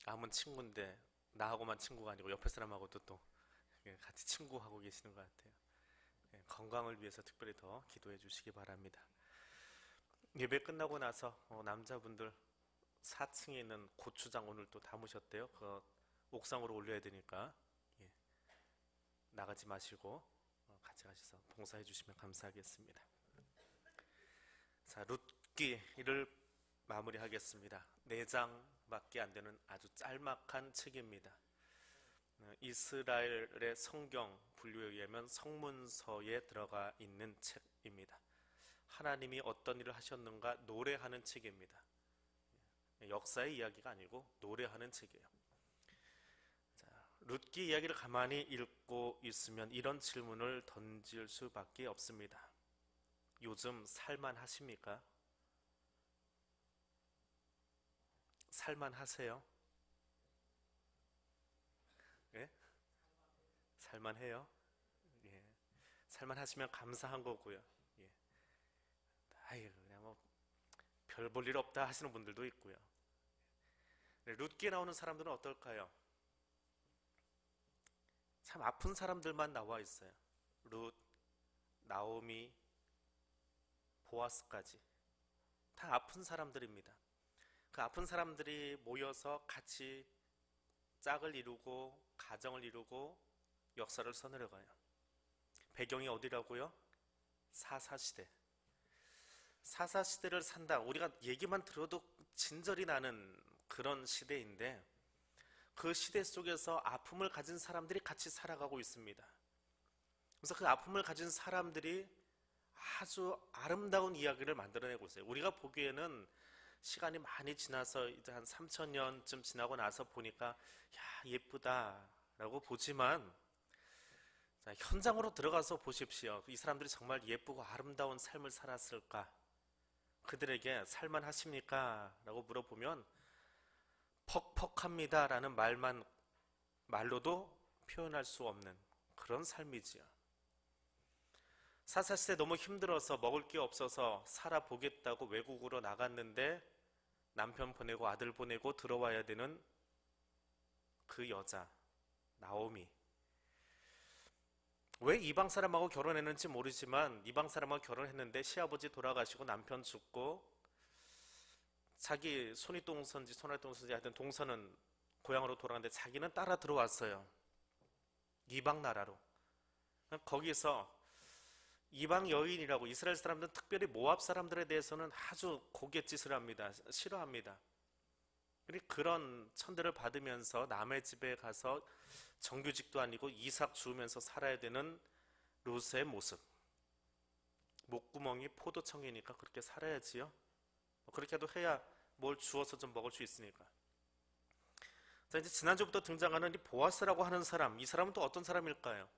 아무튼 친구인데 나하고만 친구가 아니고 옆에 사람하고도 또 같이 친구하고 계시는 것 같아요. 건강을 위해서 특별히 더 기도해 주시기 바랍니다. 예배 끝나고 나서 남자분들 4층에 있는 고추장 오늘 또 담으셨대요. 그 옥상으로 올려야 되니까 예, 나가지 마시고 같이 가셔서 봉사해 주시면 감사하겠습니다. 자, 룻기를 마무리하겠습니다. 4장밖에 안 되는 아주 짤막한 책입니다. 이스라엘의 성경 분류에 의하면 성문서에 들어가 있는 책입니다. 하나님이 어떤 일을 하셨는가 노래하는 책입니다. 역사의 이야기가 아니고 노래하는 책이에요. 자, 룻기 이야기를 가만히 읽고 있으면 이런 질문을 던질 수밖에 없습니다. 요즘 살만하십니까? 살만하세요? 예? 살만해요? 예. 살만하시면 감사한 거고요. 예. 아유, 그냥 뭐 별 볼 일 없다 하시는 분들도 있고요. 룻기에 나오는 사람들은 어떨까요? 참 아픈 사람들만 나와 있어요. 룻, 나오미, 보아스까지 다 아픈 사람들입니다. 그 아픈 사람들이 모여서 같이 짝을 이루고 가정을 이루고 역사를 써내려가요. 배경이 어디라고요? 사사시대. 사사시대를 산다. 우리가 얘기만 들어도 진절이 나는 그런 시대인데 그 시대 속에서 아픔을 가진 사람들이 같이 살아가고 있습니다. 그래서 그 아픔을 가진 사람들이 아주 아름다운 이야기를 만들어내고 있어요. 우리가 보기에는 시간이 많이 지나서 이제 한 3,000년쯤 지나고 나서 보니까 야, 예쁘다라고 보지만 자, 현장으로 들어가서 보십시오. 이 사람들이 정말 예쁘고 아름다운 삶을 살았을까? 그들에게 살만하십니까? 라고 물어보면 퍽퍽합니다 라는 말로도 표현할 수 없는 그런 삶이지요. 사사시대 너무 힘들어서 먹을 게 없어서 살아보겠다고 외국으로 나갔는데 남편 보내고 아들 보내고 들어와야 되는 그 여자 나오미. 왜 이방 사람하고 결혼했는지 모르지만 이방 사람하고 결혼했는데 시아버지 돌아가시고 남편 죽고 자기 손윗동선지 손아랫동선지 하여튼 동선은 고향으로 돌아갔는데 자기는 따라 들어왔어요. 이방 나라로. 거기서 이방 여인이라고 이스라엘 사람들은 특별히 모압 사람들에 대해서는 아주 고갯짓을 합니다. 싫어합니다. 그런 천대를 받으면서 남의 집에 가서 정규직도 아니고 이삭 주우면서 살아야 되는 룻의 모습. 목구멍이 포도청이니까 그렇게 살아야지요. 그렇게도 해야 뭘 주워서 좀 먹을 수 있으니까. 자, 이제 지난주부터 등장하는 이 보아스라고 하는 사람, 이 사람은 또 어떤 사람일까요?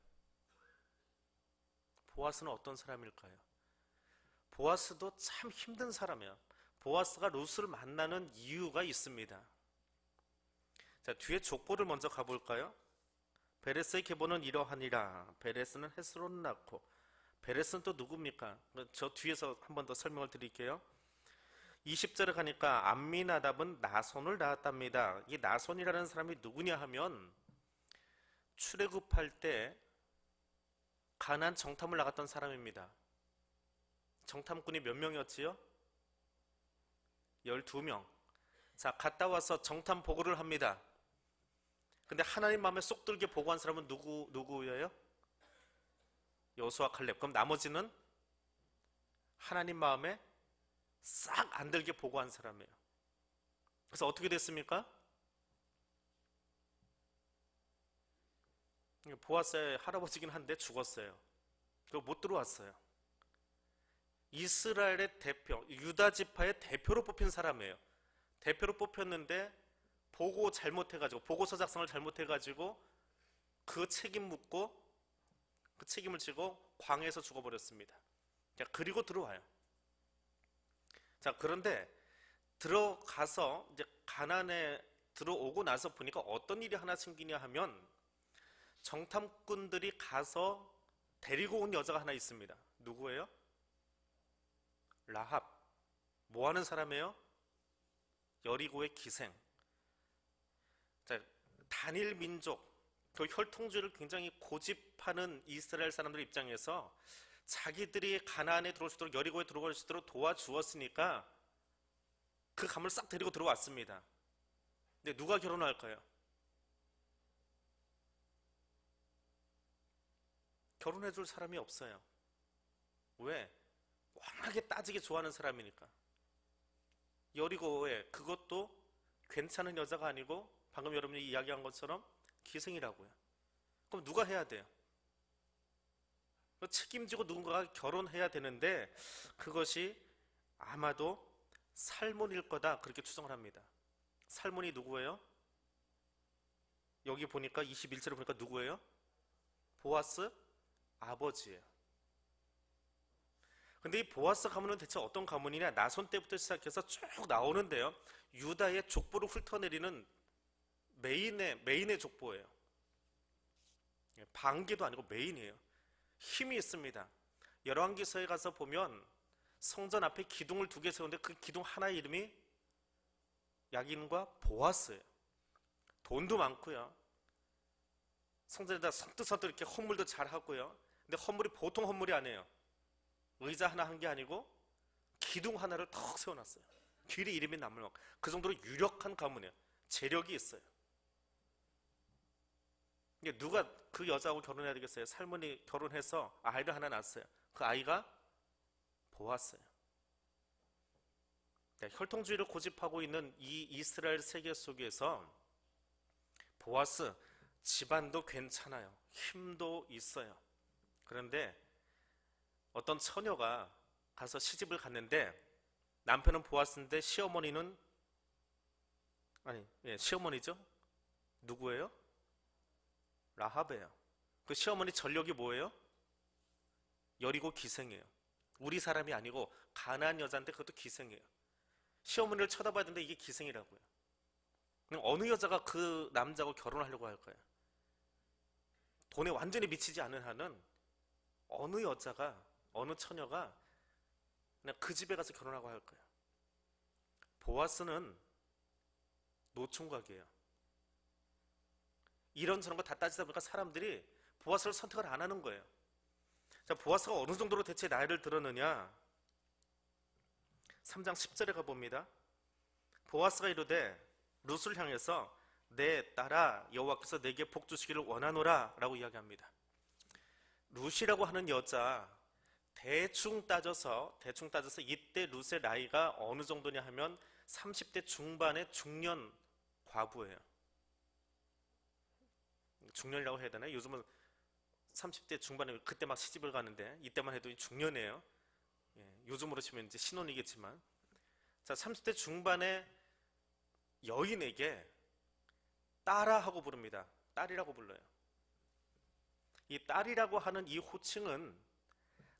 보아스는 어떤 사람일까요? 보아스도 참 힘든 사람이에요. 보아스가 룻을 만나는 이유가 있습니다. 자, 뒤에 족보를 먼저 가볼까요? 베레스의 계보는 이러하니라. 베레스는 헤스론을 낳고, 베레스는 또 누굽니까? 저 뒤에서 한 번 더 설명을 드릴게요. 20절에 가니까 암미나답은 나손을 낳았답니다. 이 나손이라는 사람이 누구냐 하면 출애굽할 때 가나안 정탐을 나갔던 사람입니다. 정탐꾼이 몇 명이었지요? 12명. 자, 갔다 와서 정탐 보고를 합니다. 근데 하나님 마음에 쏙 들게 보고한 사람은 누구예요? 여호수아 칼렙. 그럼 나머지는 하나님 마음에 싹 안 들게 보고한 사람이에요. 그래서 어떻게 됐습니까? 보아스의 할아버지긴 한데 죽었어요. 그리고 못 들어왔어요. 이스라엘의 대표, 유다 지파의 대표로 뽑힌 사람이에요. 대표로 뽑혔는데 보고서 작성을 잘못해가지고 그 책임 묻고 그 책임을 지고 광야에서 죽어버렸습니다. 자, 그리고 들어와요. 자, 그런데 들어가서 이제 가나안에 들어오고 나서 보니까 어떤 일이 하나 생기냐 하면 정탐꾼들이 가서 데리고 온 여자가 하나 있습니다. 누구예요? 라합. 뭐 하는 사람이에요? 여리고의 기생. 자, 단일 민족, 그 혈통주의를 굉장히 고집하는 이스라엘 사람들 입장에서 자기들이 가나안에 들어올 수 있도록, 여리고에 들어올 수 있도록 도와주었으니까 그 감을 싹 데리고 들어왔습니다. 근데 누가 결혼할까요? 결혼해줄 사람이 없어요. 왜? 워낙에 따지게 좋아하는 사람이니까. 여리고에, 그것도 괜찮은 여자가 아니고 방금 여러분이 이야기한 것처럼 기생이라고요. 그럼 누가 해야 돼요? 책임지고 누군가가 결혼해야 되는데 그것이 아마도 살몬일 거다, 그렇게 추정을 합니다. 살몬이 누구예요? 여기 보니까 21절에 보니까 누구예요? 보아스 아버지예요. 근데 이 보아스 가문은 대체 어떤 가문이냐? 나손 때부터 시작해서 쭉 나오는데요, 유다의 족보를 훑어내리는 메인의 족보예요. 반기도 아니고 메인이에요. 힘이 있습니다. 열왕기서에 가서 보면 성전 앞에 기둥을 2개 세우는데 그 기둥 하나의 이름이 야긴과 보아스예요. 돈도 많고요, 성전에다 선뜻선뜻 이렇게 헌물도 잘 하고요. 근데 헌물이 보통 헌물이 아니에요. 의자 하나 한 게 아니고 기둥 하나를 턱 세워놨어요. 길이 이름이 남을 만큼. 그 정도로 유력한 가문이에요. 재력이 있어요. 이게 누가 그 여자하고 결혼해야 되겠어요? 살몬이 결혼해서 아이를 하나 낳았어요. 그 아이가 보았어요. 혈통주의를 고집하고 있는 이 이스라엘 세계 속에서 보아스 집안도 괜찮아요. 힘도 있어요. 그런데 어떤 처녀가 가서 시집을 갔는데 남편은 보아스인데 시어머니는 시어머니죠? 누구예요? 라합이에요. 그 시어머니 전력이 뭐예요? 여리고 기생이에요. 우리 사람이 아니고 가나안 여자인데 그것도 기생이에요. 시어머니를 쳐다봐야 되는데 이게 기생이라고요. 그럼 어느 여자가 그 남자하고 결혼하려고 할까요? 돈에 완전히 미치지 않은 한은 어느 여자가, 어느 처녀가 그냥 그 집에 가서 결혼하고 할 거예요. 보아스는 노총각이에요. 이런저런 거 다 따지다 보니까 사람들이 보아스를 선택을 안 하는 거예요. 자, 보아스가 어느 정도로 대체 나이를 들었느냐? 3장 10절에 가봅니다. 보아스가 이르되 룻을 향해서 내 딸아, 여호와께서 내게 복 주시기를 원하노라 라고 이야기합니다. 룻이라고 하는 여자, 대충 따져서 이때 룻의 나이가 어느 정도냐 하면 30대 중반의 중년 과부예요. 중년이라고 해야 되나요? 요즘은 30대 중반에 그때 막 시집을 가는데 이때만 해도 중년이에요. 요즘으로 치면 이제 신혼이겠지만, 자, 30대 중반의 여인에게 딸아하고 부릅니다. 딸이라고 불러요. 이 딸이라고 하는 이 호칭은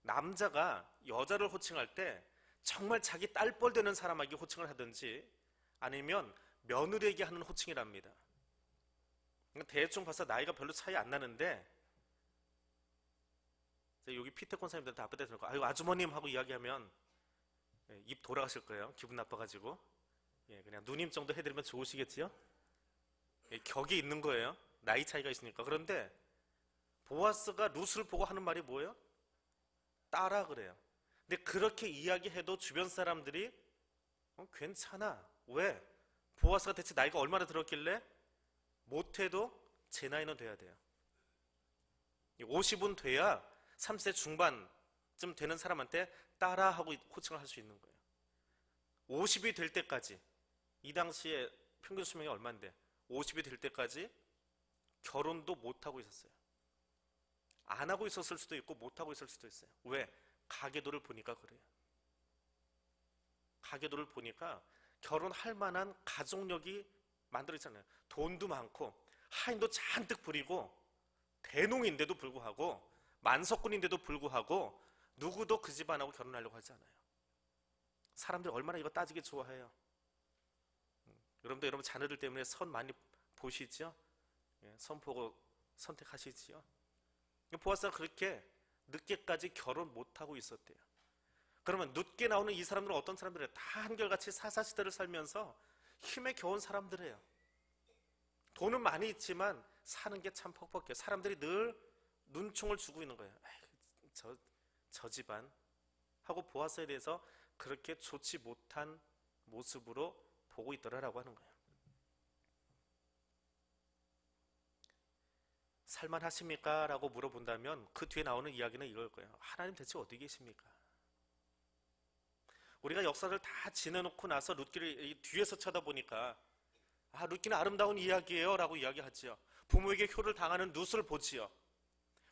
남자가 여자를 호칭할 때 정말 자기 딸뻘 되는 사람에게 호칭을 하든지 아니면 며느리에게 하는 호칭이랍니다. 대충 봐서 나이가 별로 차이 안 나는데, 여기 피테콘 사님들한테 앞에 대서 아유 아주머님 하고 이야기하면 입 돌아가실 거예요. 기분 나빠가지고. 그냥 누님 정도 해드리면 좋으시겠지요? 격이 있는 거예요. 나이 차이가 있으니까. 그런데 보아스가 룻을 보고 하는 말이 뭐예요? 딸아 그래요. 근데 그렇게 이야기해도 주변 사람들이 괜찮아. 왜? 보아스가 대체 나이가 얼마나 들었길래? 못해도 제 나이는 돼야 돼요. 50은 돼야 30세 중반쯤 되는 사람한테 딸아 하고 호칭을 할 수 있는 거예요. 50이 될 때까지, 이 당시에 평균 수명이 얼마인데 50이 될 때까지 결혼도 못하고 있었어요. 안 하고 있었을 수도 있고 못하고 있을 수도 있어요. 왜? 가계도를 보니까 그래요. 가계도를 보니까 결혼할 만한 가족력이 만들어 있잖아요. 돈도 많고 하인도 잔뜩 부리고 대농인데도 불구하고 만석군인데도 불구하고 누구도 그 집안하고 결혼하려고 하지 않아요. 사람들이 얼마나 이거 따지게 좋아해요. 여러분도 여러분 자녀들 때문에 선 많이 보시죠? 선 보고 선택하시지요? 보아스가 그렇게 늦게까지 결혼 못하고 있었대요. 그러면 늦게 나오는 이 사람들은 어떤 사람들이에요? 다 한결같이 사사시대를 살면서 힘에 겨운 사람들이에요. 돈은 많이 있지만 사는 게 참 퍽퍽해요. 사람들이 늘 눈총을 주고 있는 거예요. 에이, 저 집안 하고 보아스에 대해서 그렇게 좋지 못한 모습으로 보고 있더라라고 하는 거예요. 살만하십니까? 라고 물어본다면 그 뒤에 나오는 이야기는 이걸 거예요. 하나님 대체 어디 계십니까? 우리가 역사를 다 지내놓고 나서 룻기를 뒤에서 쳐다보니까 룻기는 아름다운 이야기예요 라고 이야기하지요. 부모에게 효를 당하는 룻을 보지요.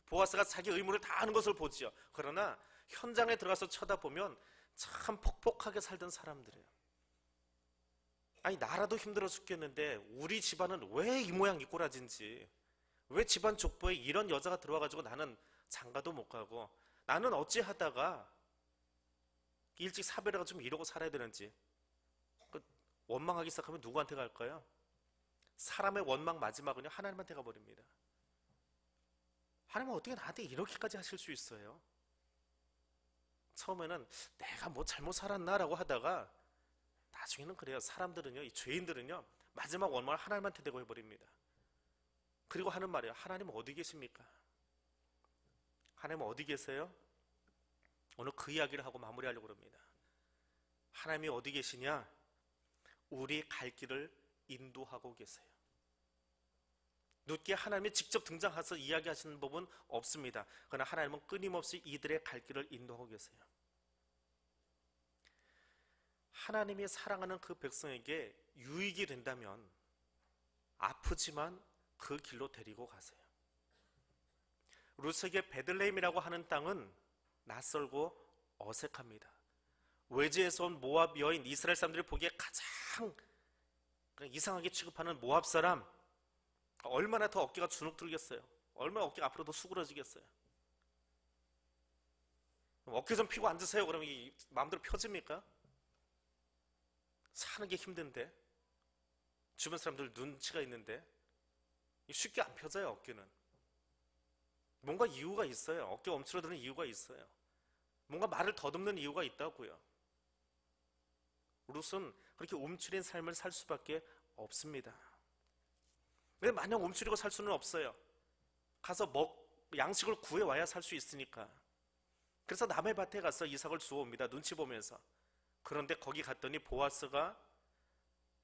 보아스가 자기 의무를 다하는 것을 보지요. 그러나 현장에 들어가서 쳐다보면 참 퍽퍽하게 살던 사람들이에요. 아니 나라도 힘들어 죽겠는데 우리 집안은 왜 이 모양 이 꼬라진지, 왜 집안 족보에 이런 여자가 들어와가지고 나는 장가도 못 가고, 나는 어찌하다가 일찍 사별해가 좀 이러고 살아야 되는지. 원망하기 시작하면 누구한테 갈까요? 사람의 원망 마지막은요, 하나님한테 가버립니다. 하나님은 어떻게 나한테 이렇게까지 하실 수 있어요? 처음에는 내가 뭐 잘못 살았나 라고 하다가 나중에는 그래요. 사람들은요, 이 죄인들은요, 마지막 원망을 하나님한테 대고 해버립니다. 그리고 하는 말이에요. 하나님 어디 계십니까? 하나님 어디 계세요? 오늘 그 이야기를 하고 마무리하려고 합니다. 하나님이 어디 계시냐? 우리 갈 길을 인도하고 계세요. 룻기에 하나님이 직접 등장해서 이야기하시는 법은 없습니다. 그러나 하나님은 끊임없이 이들의 갈 길을 인도하고 계세요. 하나님이 사랑하는 그 백성에게 유익이 된다면 아프지만 그 길로 데리고 가세요. 룻에게 베들레헴이라고 하는 땅은 낯설고 어색합니다. 외지에서 온 모압 여인, 이스라엘 사람들이 보기에 가장 이상하게 취급하는 모압 사람, 얼마나 더 어깨가 주눅 들겠어요? 얼마나 어깨가 앞으로 더 수그러지겠어요? 어깨 좀 펴고 앉으세요. 그러면 마음대로 펴집니까? 사는 게 힘든데, 주변 사람들 눈치가 있는데 쉽게 안 펴져요. 어깨는 뭔가 이유가 있어요. 어깨 움츠러드는 이유가 있어요. 뭔가 말을 더듬는 이유가 있다고요. 룻은 그렇게 움츠린 삶을 살 수밖에 없습니다. 근데 마냥 움츠리고 살 수는 없어요. 가서 양식을 구해와야 살 수 있으니까. 그래서 남의 밭에 가서 이삭을 주워옵니다. 눈치 보면서. 그런데 거기 갔더니 보아스가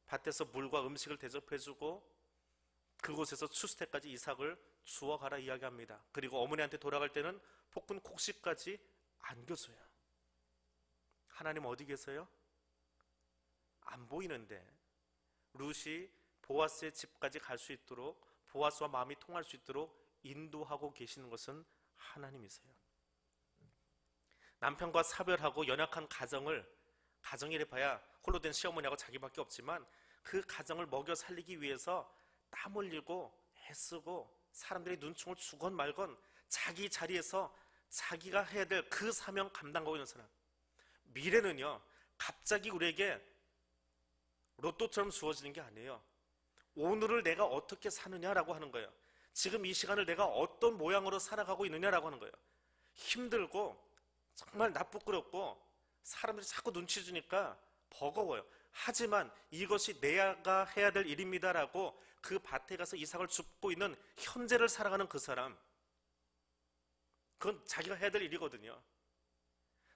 밭에서 물과 음식을 대접해주고 그곳에서 추수 때까지 이삭을 주워가라 이야기합니다. 그리고 어머니한테 돌아갈 때는 볶은 곡식까지 안겨줘요. 하나님 어디 계세요? 안 보이는데 룻이 보아스의 집까지 갈 수 있도록, 보아스와 마음이 통할 수 있도록 인도하고 계시는 것은 하나님이세요. 남편과 사별하고 연약한 가정이래 봐야 홀로 된 시어머니하고 자기밖에 없지만 그 가정을 먹여 살리기 위해서 땀 흘리고 애쓰고 사람들이 눈총을 주건 말건 자기 자리에서 자기가 해야 될 그 사명 감당하고 있는 사람. 미래는요, 갑자기 우리에게 로또처럼 주어지는 게 아니에요. 오늘을 내가 어떻게 사느냐라고 하는 거예요. 지금 이 시간을 내가 어떤 모양으로 살아가고 있느냐라고 하는 거예요. 힘들고 정말 나쁘끄럽고 사람들이 자꾸 눈치 주니까 버거워요. 하지만 이것이 내가 해야 될 일입니다라고 그 밭에 가서 이삭을 줍고 있는 현재를 살아가는 그 사람, 그건 자기가 해야 될 일이거든요.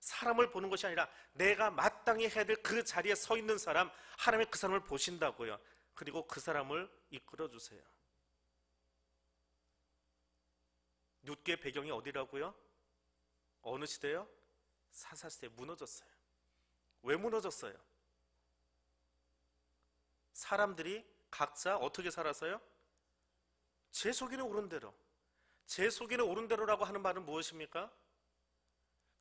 사람을 보는 것이 아니라 내가 마땅히 해야 될 그 자리에 서 있는 사람, 하나님이 그 사람을 보신다고요. 그리고 그 사람을 이끌어 주세요. 룻기의 배경이 어디라고요? 어느 시대요? 사사시대에 무너졌어요. 왜 무너졌어요? 사람들이 각자 어떻게 살았어요? 제 속에는 옳은 대로. 제 속에는 옳은 대로라고 하는 말은 무엇입니까?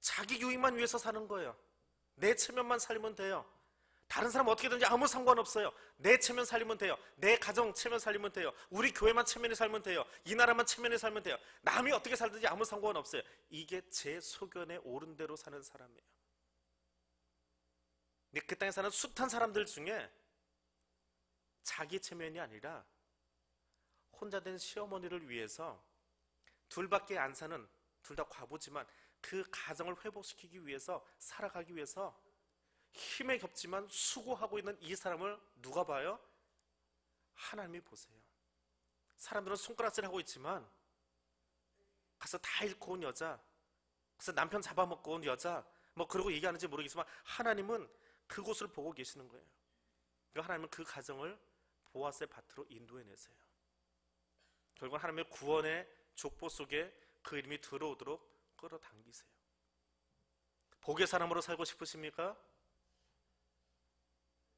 자기 유익만 위해서 사는 거예요. 내 체면만 살리면 돼요. 다른 사람 어떻게든지 아무 상관없어요. 내 체면 살리면 돼요. 내 가정 체면 살리면 돼요. 우리 교회만 체면에 살면 돼요. 이 나라만 체면에 살면 돼요. 남이 어떻게 살든지 아무 상관없어요. 이게 제 소견에 옳은 대로 사는 사람이에요. 근데 그 땅에 사는 숱한 사람들 중에 자기 체면이 아니라 혼자 된 시어머니를 위해서 둘밖에 안 사는, 둘 다 과부지만 그 가정을 회복시키기 위해서, 살아가기 위해서 힘에 겹지만 수고하고 있는 이 사람을 누가 봐요? 하나님이 보세요. 사람들은 손가락질 하고 있지만 가서 다 잃고 온 여자, 그래서 남편 잡아먹고 온 여자, 뭐 그러고 얘기하는지 모르겠지만 하나님은 그곳을 보고 계시는 거예요. 그러니까 하나님은 그 가정을 보아스의 밭으로 인도해내세요. 결국 하나님의 구원의 족보 속에 그 이름이 들어오도록 끌어당기세요. 복의 사람으로 살고 싶으십니까?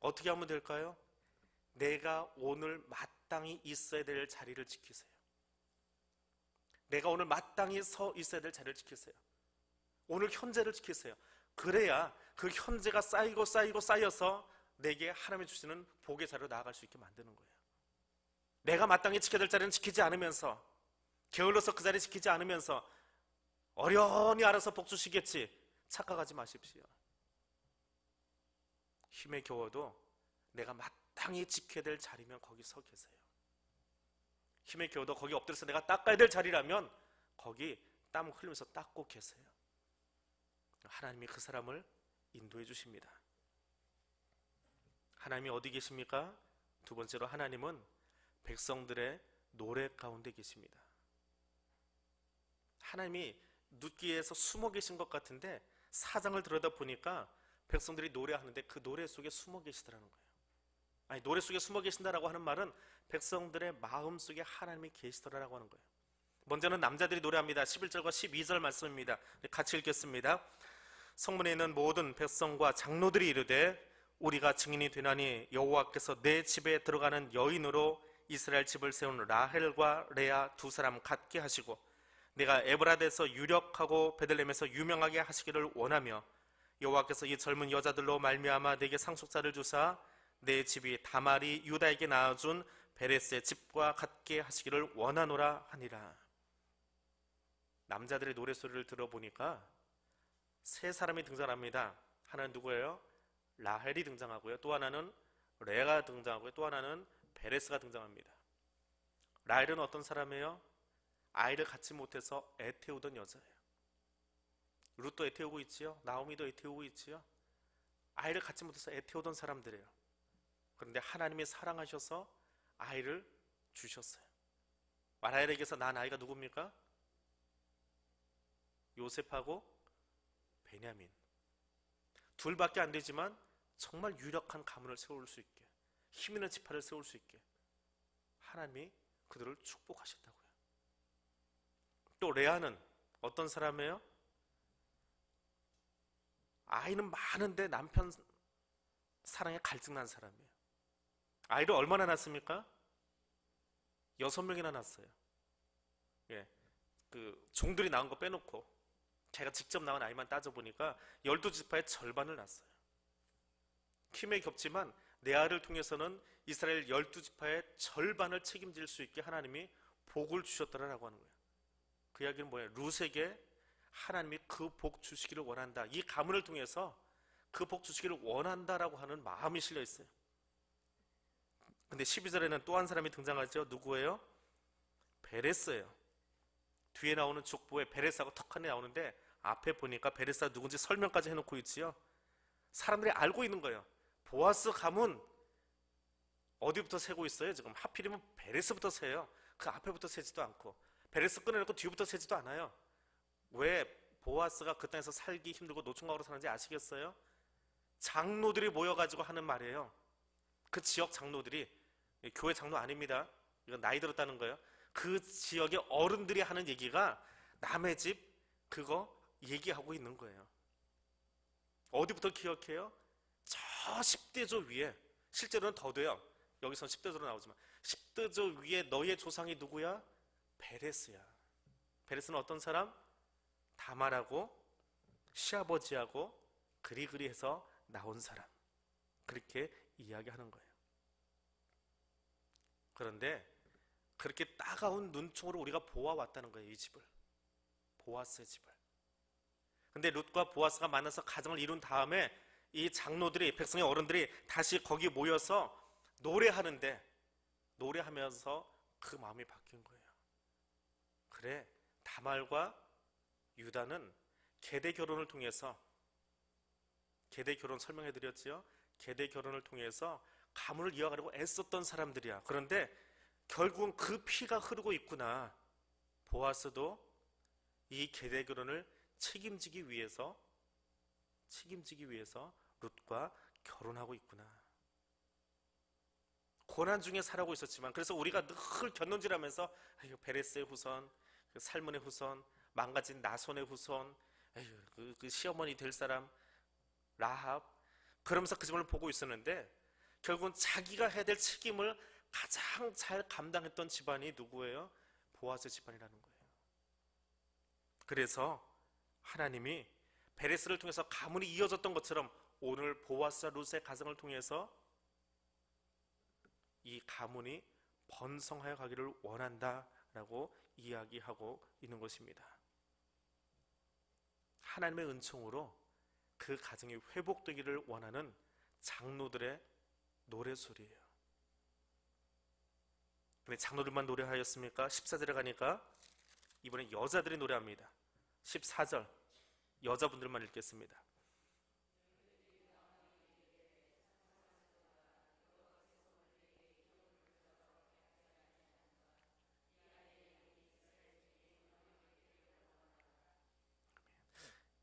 어떻게 하면 될까요? 내가 오늘 마땅히 있어야 될 자리를 지키세요. 내가 오늘 마땅히 서 있어야 될 자리를 지키세요. 오늘 현재를 지키세요. 그래야 그 현재가 쌓이고 쌓여서 내게 하나님이 주시는 복의 자리로 나아갈 수 있게 만드는 거예요. 내가 마땅히 지켜야 될 자리는 지키지 않으면서, 게을러서 그 자리 지키지 않으면서 어련히 알아서 복 주시겠지 착각하지 마십시오. 힘에 겨워도 내가 마땅히 지켜야 될 자리면 거기 서 계세요. 힘에 겨워도 거기 엎드려서 내가 닦아야 될 자리라면 거기 땀 흘리면서 닦고 계세요. 하나님이 그 사람을 인도해 주십니다. 하나님이 어디 계십니까? 두 번째로 하나님은 백성들의 노래 가운데 계십니다. 하나님이 눕기에서 숨어 계신 것 같은데 사장을 들여다보니까 백성들이 노래하는데 그 노래 속에 숨어 계시더라는 거예요. 아니, 노래 속에 숨어 계신다라고 하는 말은 백성들의 마음 속에 하나님이 계시더라라고 하는 거예요. 먼저는 남자들이 노래합니다. 11절과 12절 말씀입니다. 같이 읽겠습니다. 성문에 있는 모든 백성과 장로들이 이르되 우리가 증인이 되나니 여호와께서 내 집에 들어가는 여인으로 이스라엘 집을 세운 라헬과 레아 두 사람 같게 하시고 내가 에브라데서 유력하고 베들레헴에서 유명하게 하시기를 원하며 여호와께서 이 젊은 여자들로 말미암아 내게 상속자를 주사 내 집이 다말이 유다에게 낳아준 베레스의 집과 같게 하시기를 원하노라 하니라. 남자들의 노래소리를 들어보니까 세 사람이 등장합니다. 하나는 누구예요? 라헬이 등장하고요. 또 하나는 레아가 등장하고요. 또 하나는 베레스가 등장합니다. 라헬은 어떤 사람이에요? 아이를 갖지 못해서 애태우던 여자예요. 룻도 애태우고 있지요. 나오미도 애태우고 있지요. 아이를 갖지 못해서 애태우던 사람들이에요. 그런데 하나님이 사랑하셔서 아이를 주셨어요. 라헬에게서 난 아이가 누굽니까? 요셉하고 베냐민. 둘밖에 안 되지만 정말 유력한 가문을 세울 수 있게, 힘 있는 지파를 세울 수 있게 하나님이 그들을 축복하셨다고요. 또 레아는 어떤 사람이에요? 아이는 많은데 남편 사랑에 갈증난 사람이에요. 아이를 얼마나 낳습니까? 6명이나 낳았어요. 예, 그 종들이 낳은 거 빼놓고 제가 직접 낳은 아이만 따져보니까 12지파의 절반을 낳았어요. 힘에 겹지만 레아를 통해서는 이스라엘 12지파의 절반을 책임질 수 있게 하나님이 복을 주셨더라라고 하는 거예요. 그 이야기는 뭐예요? 룻에게 하나님이 그 복 주시기를 원한다. 이 가문을 통해서 그 복 주시기를 원한다라고 하는 마음이 실려 있어요. 근데 12절에는 또 한 사람이 등장하죠. 누구예요? 베레스예요. 뒤에 나오는 족보에 베레스하고 턱하니 나오는데 앞에 보니까 베레스가 누군지 설명까지 해놓고 있지요. 사람들이 알고 있는 거예요. 보아스 가문 어디부터 세고 있어요? 지금 하필이면 베레스부터 세요. 그 앞에부터 세지도 않고 베레스 끊어놓고 뒤부터 세지도 않아요. 왜 보아스가 그 땅에서 살기 힘들고 노총각으로 사는지 아시겠어요? 장로들이 모여가지고 하는 말이에요. 그 지역 장로들이, 교회 장로 아닙니다. 이건 나이 들었다는 거예요. 그 지역의 어른들이 하는 얘기가 남의 집 그거 얘기하고 있는 거예요. 어디부터 기억해요? 저 10대조 위에, 실제로는 더 돼요. 여기서는 10대조로 나오지만 10대조 위에 너의 조상이 누구야? 베레스야. 베레스는 어떤 사람? 다말하고 시아버지하고 그리그리해서 나온 사람. 그렇게 이야기하는 거예요. 그런데 그렇게 따가운 눈총으로 우리가 보아왔다는 거예요. 이 집을, 보아스의 집을. 근데 룻과 보아스가 만나서 가정을 이룬 다음에 이 장로들이, 백성의 어른들이 다시 거기 모여서 노래하는데, 노래하면서 그 마음이 바뀐 거예요. 그래, 다말과 유다는 계대 결혼을 통해서, 계대 결혼 설명해 드렸지요. 계대 결혼을 통해서 가문을 이어가려고 애썼던 사람들이야. 그런데 결국은 그 피가 흐르고 있구나. 보아스도 이 계대 결혼을 책임지기 위해서 룻과 결혼하고 있구나. 고난 중에 살아오고 있었지만, 그래서 우리가 늘 견눈질하면서 베레스의 후손, 살몬의 후손, 망가진 나손의 후손, 그 시어머니 될 사람 라합, 그러면서 그 집을 보고 있었는데, 결국은 자기가 해야 될 책임을 가장 잘 감당했던 집안이 누구예요? 보아스 집안이라는 거예요. 그래서 하나님이 베레스를 통해서 가문이 이어졌던 것처럼 오늘 보아스와 룻의 가정을 통해서 이 가문이 번성하여 가기를 원한다라고 이야기하고 있는 것입니다. 하나님의 은총으로 그 가정이 회복되기를 원하는 장로들의 노래소리예요. 근데 장로들만 노래하였습니까? 14절에 가니까 이번에 여자들이 노래합니다. 14절 여자분들만 읽겠습니다.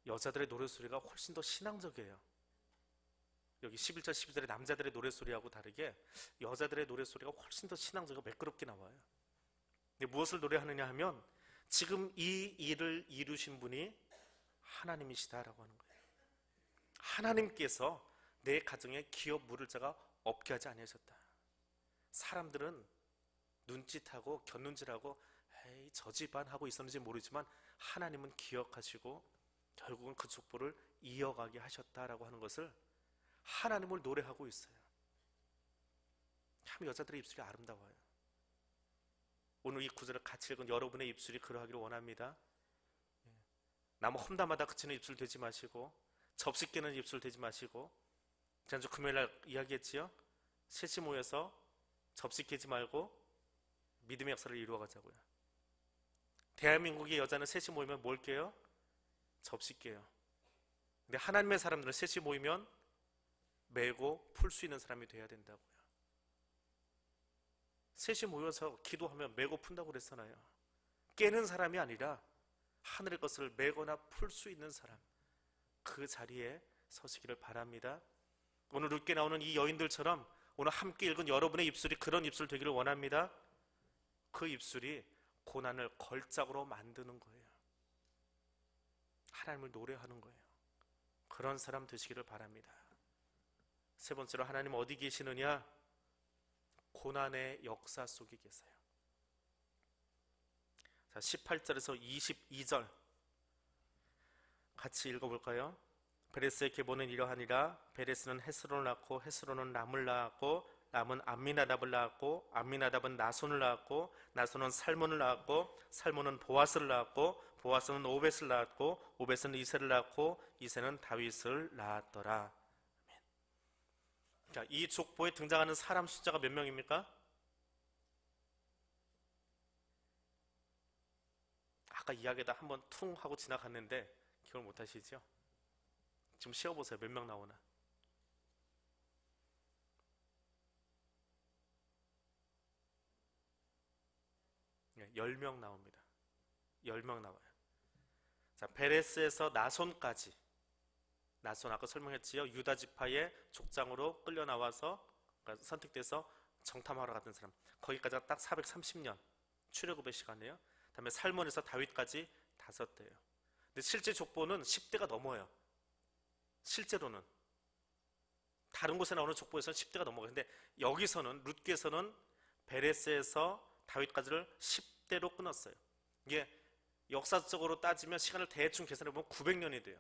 여자들의 노래소리가 훨씬 더 신앙적이에요. 여기 11절 12절의 남자들의 노래소리하고 다르게 여자들의 노래소리가 훨씬 더 신앙적이고 매끄럽게 나와요. 근데 무엇을 노래하느냐 하면 지금 이 일을 이루신 분이 하나님이시다라고 하는 거예요. 하나님께서 내 가정에 기업 물을 자가 없게 하지 아니하셨다. 사람들은 눈짓하고 곁눈질하고 에이 저 집안 하고 있었는지 모르지만 하나님은 기억하시고 결국은 그 족보를 이어가게 하셨다라고 하는 것을 하나님을 노래하고 있어요. 참 여자들의 입술이 아름다워요. 오늘 이 구절을 같이 읽은 여러분의 입술이 그러하기를 원합니다. 나무 험담하다 그치는 입술 되지 마시고 접시 깨는 입술 되지 마시고, 지난주 금요일날 이야기했지요. 셋이 모여서 접시 깨지 말고 믿음의 역사를 이루어가자고요. 대한민국의 여자는 셋이 모이면 뭘 깨요? 접시 깨요. 근데 하나님의 사람들은 셋이 모이면 메고 풀 수 있는 사람이 돼야 된다고요. 셋이 모여서 기도하면 메고 푼다고 그랬잖아요. 깨는 사람이 아니라 하늘의 것을 메거나 풀 수 있는 사람, 그 자리에 서시기를 바랍니다. 오늘 룻게 나오는 이 여인들처럼 오늘 함께 읽은 여러분의 입술이 그런 입술 되기를 원합니다. 그 입술이 고난을 걸작으로 만드는 거예요. 하나님을 노래하는 거예요. 그런 사람 되시기를 바랍니다. 세 번째로, 하나님 어디 계시느냐? 고난의 역사 속에 계세요. 자, 18절에서 22절 같이 읽어볼까요? 베레스의 계보는 이러하니라. 베레스는 헤스론을 낳고 헤스론은 람을 낳았고 람은 암미나답을 낳았고 암미나답은 나손을 낳았고 나손은 살몬을 낳았고 살몬은 보아스를 낳았고 보아스는 오벳을 낳았고 오벳은 이새를 낳았고 이새는 다윗을 낳았더라. 아멘. 자, 이 족보에 등장하는 사람 숫자가 몇 명입니까? 아까 이야기에다 한번 퉁 하고 지나갔는데 기억을 못 하시죠? 지금 쉬어보세요. 몇 명 나오나? 네, 10명 나옵니다. 10명 나와요. 자, 베레스에서 나손까지. 나손 아까 설명했지요. 유다 지파의 족장으로 끌려 나와서 그러니까 선택돼서 정탐하러 갔던 사람. 거기까지가 딱 430년 출애굽의 시간이에요. 그다음에 살몬에서 다윗까지 5대예요. 근데 실제 족보는 10대가 넘어요. 실제로는 다른 곳에 나오는 족보에서는 10대가 넘어가요. 근데 여기서는 룻기에서는 베레스에서 다윗까지를 10대로 끊었어요. 이게 역사적으로 따지면 시간을 대충 계산해 보면 900년이 돼요.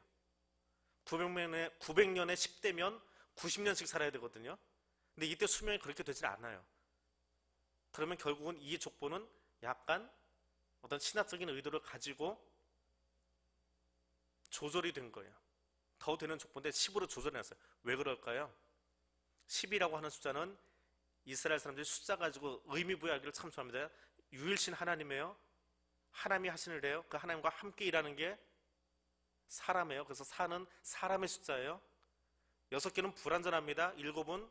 900년에 10대면 90년씩 살아야 되거든요. 근데 이때 수명이 그렇게 되질 않아요. 그러면 결국은 이 족보는 약간 어떤 신학적인 의도를 가지고 조절이 된 거예요. 더 되는 족보인데 10으로 조절해놨어요. 왜 그럴까요? 10이라고 하는 숫자는 이스라엘 사람들이 숫자 가지고 의미 부여하기를 참 좋아합니다. 유일신 하나님이에요. 하나님이 하시는 일이에요. 그 하나님과 함께 일하는 게 사람이에요. 그래서 4는 사람의 숫자예요. 6개는 불완전합니다. 7은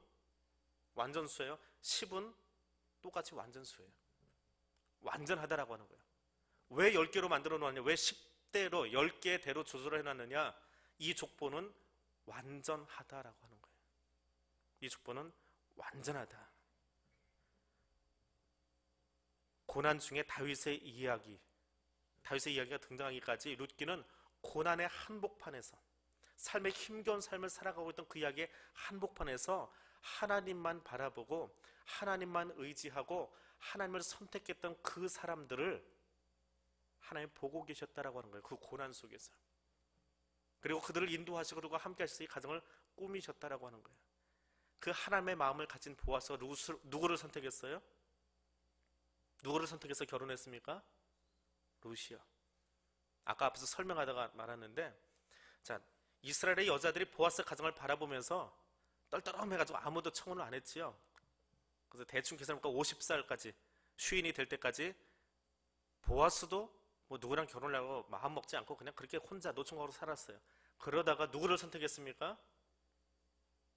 완전수예요. 10은 똑같이 완전수예요. 완전하다라고 하는 거예요. 왜 10개로 만들어 놓았냐? 왜 10대로 10개대로 조절해 놨느냐? 이 족보는 완전하다라고 하는 거예요. 이 족보는 완전하다. 고난 중에 다윗의 이야기가 등장하기까지 룻기는 고난의 한복판에서 삶의 힘겨운 삶을 살아가고 있던 그 이야기의 한복판에서 하나님만 바라보고 하나님만 의지하고 하나님을 선택했던 그 사람들을 하나님 보고 계셨다라고 하는 거예요. 그 고난 속에서. 그리고 그들을 인도하시고 그리고 함께 하셔서 이 가정을 꾸미셨다라고 하는 거예요. 그 하나님의 마음을 가진 보아스가 누구를 선택했어요? 누구를 선택해서 결혼했습니까? 룻이요. 아까 앞에서 설명하다가 말았는데, 자, 이스라엘의 여자들이 보아스 가정을 바라보면서 떨떠름해가지고 아무도 청혼을 안 했지요. 그래서 대충 계산해보니까 50살까지 슈인이 될 때까지 보아스도 뭐 누구랑 결혼을 하고 마음 먹지 않고 그냥 그렇게 혼자 노총각으로 살았어요. 그러다가 누구를 선택했습니까?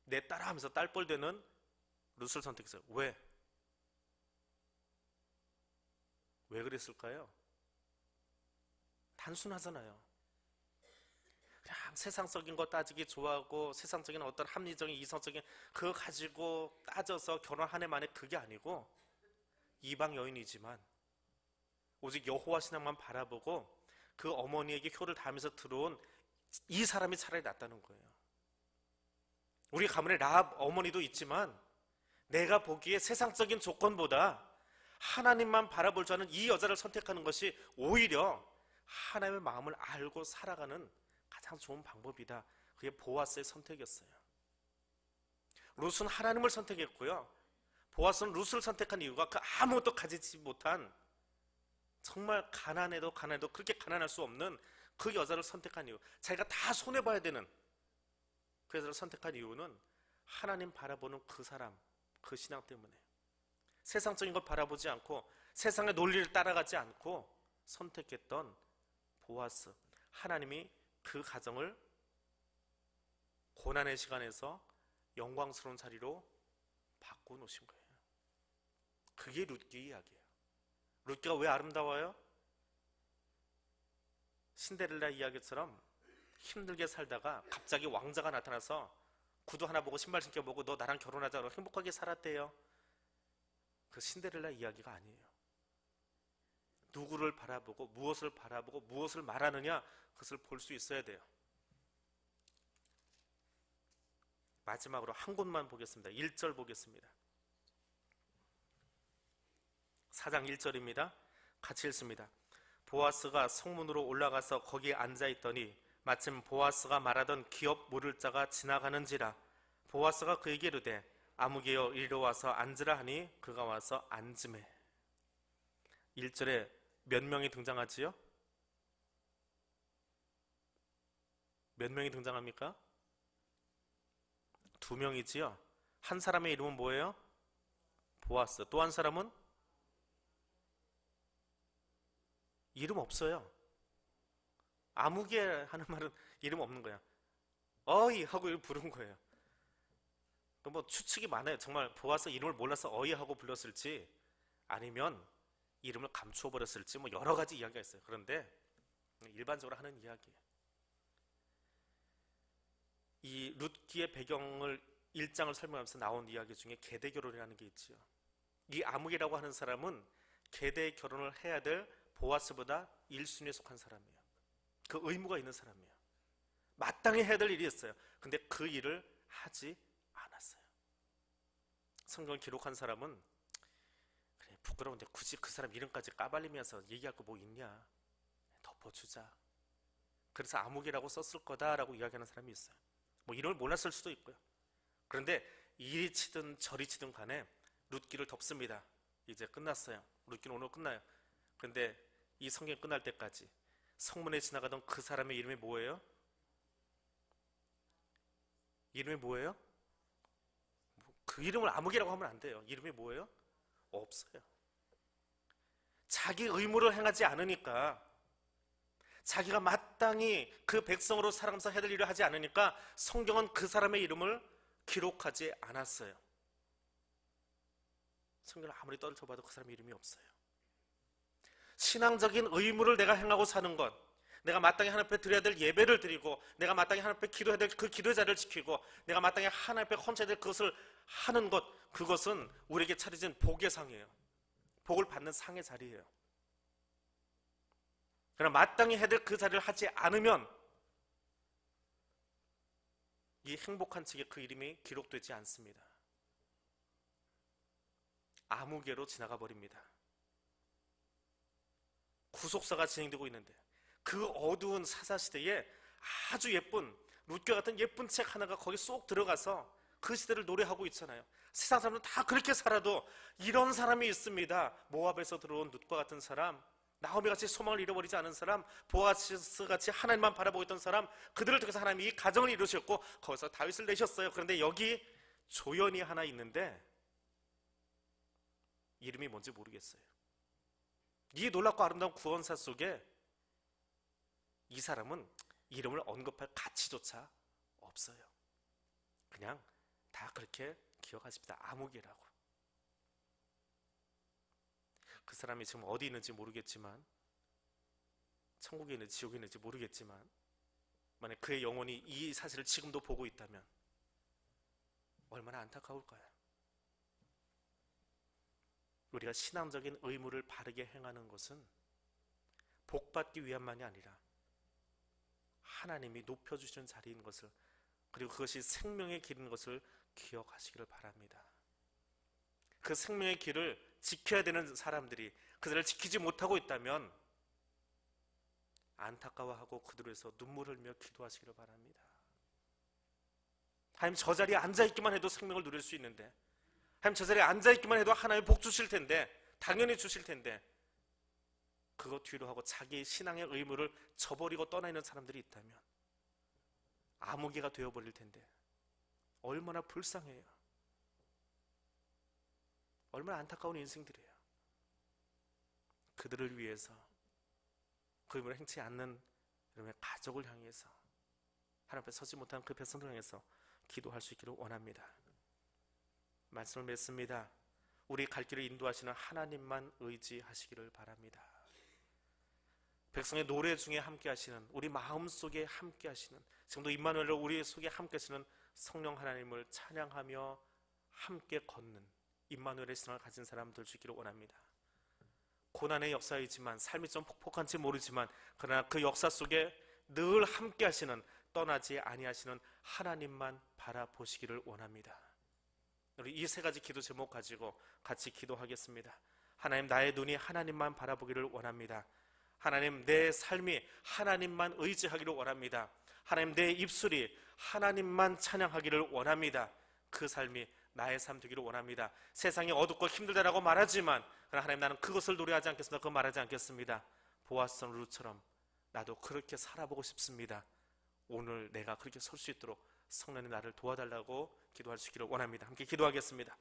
내 딸아 하면서 딸뻘 되는 룻을 선택했어요. 왜? 왜 그랬을까요? 단순하잖아요. 그냥 세상적인 거 따지기 좋아하고 세상적인 어떤 합리적인 이성적인 그거 가지고 따져서 결혼 한 해 만에 그게 아니고 이방 여인이지만 오직 여호와 신앙만 바라보고 그 어머니에게 효를 다하면서 들어온 이 사람이 차라리 낫다는 거예요. 우리 가문에 라합 어머니도 있지만 내가 보기에 세상적인 조건보다 하나님만 바라볼 줄 아는 이 여자를 선택하는 것이 오히려 하나님의 마음을 알고 살아가는 가장 좋은 방법이다. 그게 보아스의 선택이었어요. 룻은 하나님을 선택했고요. 보아스는 룻을 선택한 이유가 그 아무것도 가지지 못한 정말 가난해도 그렇게 가난할 수 없는 그 여자를 선택한 이유, 자기가 다 손해봐야 되는 그 여자를 선택한 이유는 하나님 바라보는 그 사람, 그 신앙 때문에 세상적인 걸 바라보지 않고 세상의 논리를 따라가지 않고 선택했던 보아스, 하나님이 그 가정을 고난의 시간에서 영광스러운 자리로 바꿔놓으신 거예요. 그게 룻기 이야기예요. 룻기가 왜 아름다워요? 신데렐라 이야기처럼 힘들게 살다가 갑자기 왕자가 나타나서 구두 하나 보고 신발 신겨보고 너 나랑 결혼하자고 행복하게 살았대요. 그 신데렐라 이야기가 아니에요. 누구를 바라보고 무엇을 말하느냐, 그것을 볼 수 있어야 돼요. 마지막으로 한 곳만 보겠습니다. 1절 보겠습니다. 4장 1절입니다. 같이 읽습니다. 보아스가 성문으로 올라가서 거기에 앉아있더니 마침 보아스가 말하던 기업 물을 자가 지나가는지라. 보아스가 그에게 이르되 아무개여 이리로 와서 앉으라 하니 그가 와서 앉으매. 1절에 몇 명이 등장하지요? 몇 명이 등장합니까? 2명이지요. 한 사람의 이름은 뭐예요? 보아스. 또 한 사람은? 이름 없어요. 아무개 하는 말은 이름 없는 거야. 어이 하고 부른 거예요. 뭐 추측이 많아요. 정말 보아스 이름을 몰라서 어이 하고 불렀을지 아니면 이름을 감추어 버렸을지 뭐 여러 가지 이야기가 있어요. 그런데 일반적으로 하는 이야기예요. 이 룻기의 배경을 1장을 설명하면서 나온 이야기 중에 계대 결혼이라는 게 있지요. 이 아무개라고 하는 사람은 계대 결혼을 해야 될 보아스보다 1순위에 속한 사람이에요. 그 의무가 있는 사람이에요. 마땅히 해야 될 일이 있어요. 근데 그 일을 하지 않았어요. 성경을 기록한 사람은 그래 부끄러운데 굳이 그 사람 이름까지 까발리면서 얘기할 거 뭐 있냐, 덮어주자. 그래서 아무개라고 썼을 거다라고 이야기하는 사람이 있어요. 뭐 이름을 몰랐을 수도 있고요. 그런데 이리 치든 저리 치든 간에 룻기를 덮습니다. 이제 끝났어요. 룻기는 오늘 끝나요. 그런데 이 성경이 끝날 때까지 성문에 지나가던 그 사람의 이름이 뭐예요? 이름이 뭐예요? 그 이름을 아무개라고 하면 안 돼요. 이름이 뭐예요? 없어요. 자기 의무를 행하지 않으니까, 자기가 마땅히 그 백성으로 살아가면서 해야 될 일을 하지 않으니까 성경은 그 사람의 이름을 기록하지 않았어요. 성경을 아무리 떨쳐봐도 그 사람의 이름이 없어요. 신앙적인 의무를 내가 행하고 사는 것, 내가 마땅히 하나님 앞에 드려야 될 예배를 드리고, 내가 마땅히 하나님 앞에 기도해야 될 그 기도의 자리를 지키고, 내가 마땅히 하나님 앞에 헌쳐야 될 그것을 하는 것, 그것은 우리에게 차려진 복의 상이에요. 복을 받는 상의 자리예요. 그러나 마땅히 해야 될 그 자리를 하지 않으면 이 행복한 책에 그 이름이 기록되지 않습니다. 아무개로 지나가 버립니다. 구속사가 진행되고 있는데 그 어두운 사사시대에 아주 예쁜 룻과 같은 예쁜 책 하나가 거기 쏙 들어가서 그 시대를 노래하고 있잖아요. 세상 사람들은 다 그렇게 살아도 이런 사람이 있습니다. 모압에서 들어온 룻과 같은 사람, 나오미 같이 소망을 잃어버리지 않은 사람, 보아스 같이 하나님만 바라보고 있던 사람, 그들을 통해서 하나님이 이 가정을 이루셨고 거기서 다윗을 내셨어요. 그런데 여기 조연이 하나 있는데 이름이 뭔지 모르겠어요. 이 놀랍고 아름다운 구원사 속에 이 사람은 이름을 언급할 가치조차 없어요. 그냥 다 그렇게 기억하십니다. 아무개라고. 그 사람이 지금 어디 있는지 모르겠지만, 천국에 있는지 지옥에 있는지 모르겠지만, 만약 그의 영혼이 이 사실을 지금도 보고 있다면 얼마나 안타까울까요? 우리가 신앙적인 의무를 바르게 행하는 것은 복받기 위함만이 아니라 하나님이 높여주시는 자리인 것을, 그리고 그것이 생명의 길인 것을 기억하시기를 바랍니다. 그 생명의 길을 지켜야 되는 사람들이 그들을 지키지 못하고 있다면 안타까워하고 그들을 위해서 눈물을 흘리며 기도하시기를 바랍니다. 하나님, 저 자리에 앉아있기만 해도 생명을 누릴 수 있는데, 하나님, 저 자리에 앉아있기만 해도 하나님 복 주실 텐데, 당연히 주실 텐데, 그것 뒤로 하고 자기 신앙의 의무를 저버리고 떠나 있는 사람들이 있다면 아무개가 되어버릴 텐데 얼마나 불쌍해요. 얼마나 안타까운 인생들이에요. 그들을 위해서, 그 의무를 행치 않는 여러분의 가족을 향해서, 하나님 앞에 서지 못한 그 백성들을 향해서 기도할 수 있기를 원합니다. 말씀을 맺습니다. 우리 갈 길을 인도하시는 하나님만 의지하시기를 바랍니다. 백성의 노래 중에 함께 하시는, 우리 마음속에 함께 하시는, 지금도 임마누엘로 우리 속에 함께 하시는 성령 하나님을 찬양하며 함께 걷는 임마누엘의 신앙을 가진 사람들 될 수 있기를 원합니다. 고난의 역사이지만, 삶이 좀 폭폭한지 모르지만, 그러나 그 역사 속에 늘 함께 하시는, 떠나지 아니하시는 하나님만 바라보시기를 원합니다. 우리 이 세 가지 기도 제목 가지고 같이 기도하겠습니다. 하나님, 나의 눈이 하나님만 바라보기를 원합니다. 하나님, 내 삶이 하나님만 의지하기를 원합니다. 하나님, 내 입술이 하나님만 찬양하기를 원합니다. 그 삶이 나의 삶 되기를 원합니다. 세상이 어둡고 힘들다라고 말하지만, 그러나 하나님, 나는 그것을 노래하지 않겠습니다. 그거 말하지 않겠습니다. 보아스와 룻처럼 나도 그렇게 살아보고 싶습니다. 오늘 내가 그렇게 설 수 있도록 성령님 나를 도와달라고 기도할 수 있기를 원합니다. 함께 기도하겠습니다.